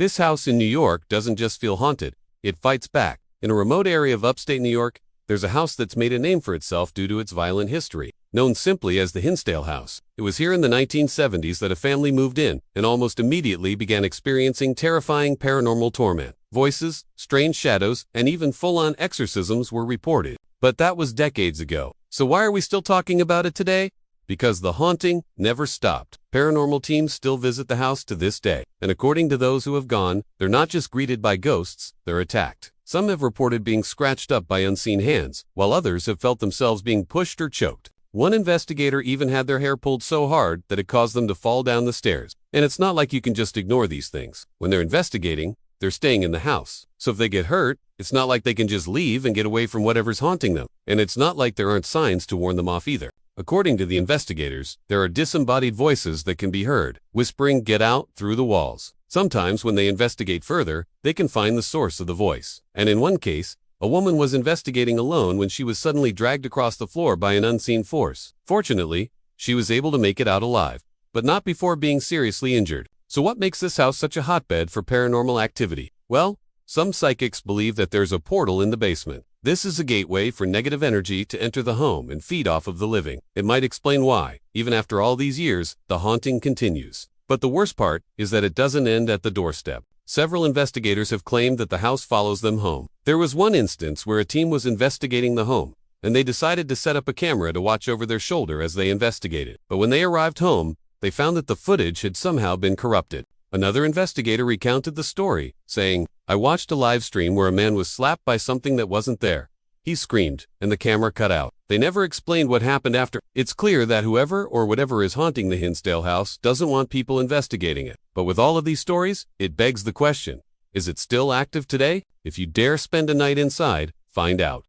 This house in New York doesn't just feel haunted, it fights back. In a remote area of upstate New York, there's a house that's made a name for itself due to its violent history, known simply as the Hinsdale House. It was here in the 1970s that a family moved in and almost immediately began experiencing terrifying paranormal torment. Voices, strange shadows, and even full-on exorcisms were reported. But that was decades ago. So why are we still talking about it today? Because the haunting never stopped. Paranormal teams still visit the house to this day. And according to those who have gone, they're not just greeted by ghosts, they're attacked. Some have reported being scratched up by unseen hands, while others have felt themselves being pushed or choked. One investigator even had their hair pulled so hard that it caused them to fall down the stairs. And it's not like you can just ignore these things. When they're investigating, they're staying in the house. So if they get hurt, it's not like they can just leave and get away from whatever's haunting them. And it's not like there aren't signs to warn them off either. According to the investigators, there are disembodied voices that can be heard, whispering "get out" through the walls. Sometimes when they investigate further, they can find the source of the voice. And in one case, a woman was investigating alone when she was suddenly dragged across the floor by an unseen force. Fortunately, she was able to make it out alive, but not before being seriously injured. So what makes this house such a hotbed for paranormal activity? Well, some psychics believe that there's a portal in the basement. This is a gateway for negative energy to enter the home and feed off of the living. It might explain why, even after all these years, the haunting continues. But the worst part is that it doesn't end at the doorstep. Several investigators have claimed that the house follows them home. There was one instance where a team was investigating the home, and they decided to set up a camera to watch over their shoulder as they investigated. But when they arrived home, they found that the footage had somehow been corrupted. Another investigator recounted the story, saying, "I watched a live stream where a man was slapped by something that wasn't there. He screamed, and the camera cut out." They never explained what happened after. It's clear that whoever or whatever is haunting the Hinsdale house doesn't want people investigating it. But with all of these stories, it begs the question, is it still active today? If you dare spend a night inside, find out.